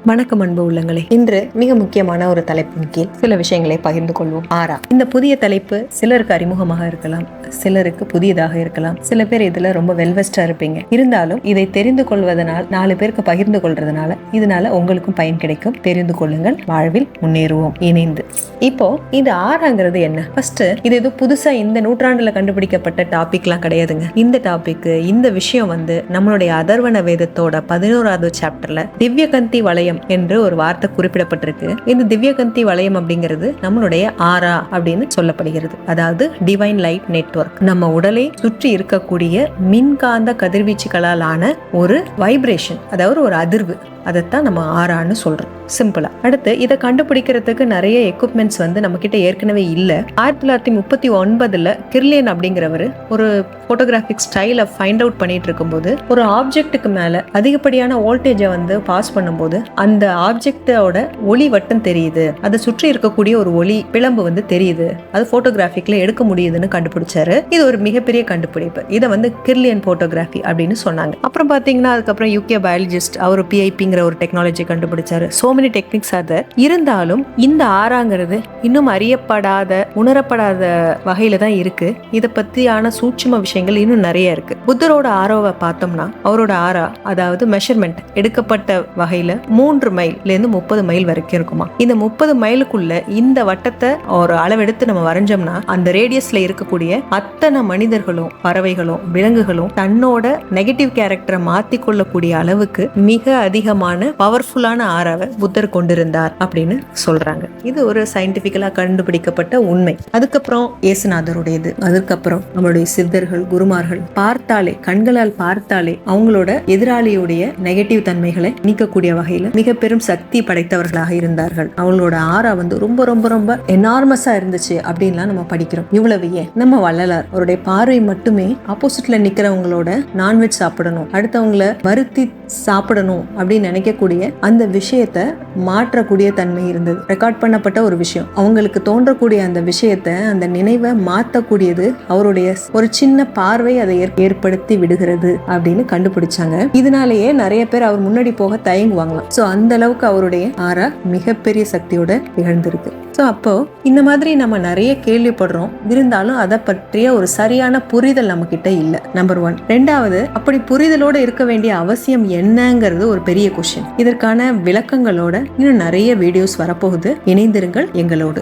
வணக்கம் அன்பு உள்ளங்களே. இன்று மிக முக்கியமான ஒரு தலைப்பின் கீழ் சில விஷயங்களை பகிர்ந்து கொள்வோம். ஆரா. இந்த புதிய தலைப்பு சிலருக்கு அறிமுகமாக இருக்கலாம், சிலருக்கு புதியதாக இருக்கலாம். சில பேர் இதுல ரொம்ப வெல்வெஸ்டா இருப்பீங்க. இருந்தாலும் இதை தெரிந்து கொள்வதனால் 4 பேருக்கு பகிர்ந்து கொள்றதுனால இதனால உங்களுக்கும் பயன் கிடைக்கும். தெரிந்து கொள்ளுங்கள், வாழ்வில் முன்னேறுவோம் இணைந்து. இப்போ இது ஆராங்கிறது என்ன? ஃபர்ஸ்ட் இது ஏதோ புதுசா இந்த நூற்றாண்டுல கண்டுபிடிக்கப்பட்ட டாபிக்லாம் கிடையாதுங்க. இந்த டாபிக், இந்த விஷயம் நம்மளுடைய அதர்வண வேதத்தோட 11வது சாப்டர்ல திவ்யகந்தி வளையம் என்று ஒரு வார்த்தை குறிப்பிடப்பட்டிருக்கு. இந்த திவ்யகந்தி வளையம் அப்படிங்கிறது நம்மளுடைய ஆரா அப்படின்னு சொல்லப்படுகிறது. அதாவது டிவைன் லைட் நெட்வொர்க். நம்ம உடலை சுற்றி இருக்கக்கூடிய மின்காந்த கதிர்வீச்சுகளால் ஆன ஒரு வைப்ரேஷன், அதாவது ஒரு அதிர்வு. அதைத்தான் நம்ம ஆரான்னு சொல்றோம் சிம்பிளா. அடுத்து இதை கண்டுபிடிக்கிறதுக்கு நிறைய எக்யூப்மெண்ட்ஸ் நம்ம கிட்ட ஏற்கனவே இல்ல. 1939 கிர்லியன் அப்படிங்கிறவர் ஒரு போட்டோகிராஃபிக் ஸ்டைலை ஃபைண்ட் அவுட் பண்ணிட்டு இருக்கும்போது ஒரு ஆப்ஜெக்டுக்கு மேல அதிகப்படியான வோல்டேஜை பாஸ் பண்ணும்போது அந்த ஆப்ஜெக்டோட ஒளி வட்டம் தெரியுது, அதை சுற்றி இருக்கக்கூடிய ஒரு ஒளி பிளம்பு தெரியுது, அது போட்டோகிராஃபிக்ல எடுக்க முடியுதுன்னு கண்டுபிடிச்சாரு. இது ஒரு மிகப்பெரிய கண்டுபிடிப்பு. இதை கிர்லியன் போட்டோகிராஃபி அப்படின்னு சொன்னாங்க. அப்புறம் பாத்தீங்கன்னா அதுக்கப்புறம் யூகே பயாலஜிஸ்ட் அவர் PIP ஒரு டெக்னாலஜி கண்டுபிடிச்சாரு. சோ மெனி டெக்னிக்ஸ் அது இருந்தாலும் இந்த ஆராங்கிறது இன்னும் அறியப்படாத, உணரப்படாத வகையில தான் இருக்கு. இதை பத்தியான சூட்சும விஷயங்கள் இன்னும் நிறைய இருக்கு. புத்தரோட ஆரோவை பார்த்தோம்னா அவரோட ஆரா, அதாவது மெஷர்மெண்ட் எடுக்கப்பட்ட வகையில 3 மைல்ல இருந்து 30 மைல் வரைக்கும் இருக்குமா. இந்த 30 மைலுக்குள்ள இந்த வட்டத்தை ஒரு அளவெடுத்து நம்ம வரைஞ்சோம்னா அந்த ரேடியஸ்ல இருக்கக்கூடிய அத்தனை மனிதர்களும், பறவைகளும், விலங்குகளும் தன்னோட நெகட்டிவ் கேரக்டரை மாத்தி கொள்ளக்கூடிய அளவுக்கு மிக அதிகமான பவர்ஃபுல்லான ஆராவை புத்தர் கொண்டிருந்தார் அப்படின்னு சொல்றாங்க. இது ஒரு சயின்டிபிக்கலா கண்டுபிடிக்கப்பட்ட உண்மை. அதுக்கப்புறம் இயேசுநாதருடையது, அதுக்கப்புறம் நம்மளுடைய சித்தர்கள், குருமார்கள் பார்த்தாலே, கண்களால் பார்த்தாலே அவங்களோட எதிராளியுடைய நெகட்டிவ் தன்மைகளை நீக்கக்கூடிய வகையில மிக பெரும் சக்தி படைத்தவர்களாக இருந்தார்கள். அவங்களோட ஆரா ரொம்ப ரொம்ப ரொம்ப எனார்மஸா இருந்துச்சு அப்படின்லாம் நம்ம படிக்கிறோம். இவ்வளவு ஏன் நம்ம வள்ளலார் அவருடைய பார்வை மட்டுமே ஆப்போசிட்ல நிக்கிறவங்களோட நான்வெஜ் சாப்பிடணும், அடுத்தவங்களை வருத்தி சாப்பிடணும் அப்படின்னு நினைக்கக்கூடிய அந்த விஷயத்தை மாற்றக்கூடிய தன்மை இருந்தது. ரெக்கார்ட் பண்ணப்பட்ட ஒரு விஷயம். அவங்களுக்கு தோன்றக்கூடிய அந்த விஷயத்தை, அந்த நினைவை மாற்றக்கூடியது அவருடைய ஒரு சின்ன பார்வை அதை ஏற்படுத்தி விடுகிறது அப்படின்னு கண்டுபிடிச்சாங்க. இதனாலேயே நிறைய பேர் அவர் முன்னாடி போக தயங்குவாங்களாம். சோ அந்த அளவுக்கு அவருடைய ஆரா மிகப்பெரிய சக்தியோட நிகழ்ந்திருக்கு. ஸோ அப்போ இந்த மாதிரி நம்ம நிறைய கேள்விப்படுறோம், இருந்தாலும் அதை பற்றிய ஒரு சரியான புரிதல் நம்ம கிட்ட இல்லை. நம்பர் 1. 2வது, அப்படி புரிதலோட இருக்க வேண்டிய அவசியம் என்னங்கிறது ஒரு பெரிய கொஸ்டின். இதற்கான விளக்கங்களோட இன்னும் நிறைய வீடியோஸ் வரப்போகுது. இணைந்திருங்கள் எங்களோடு.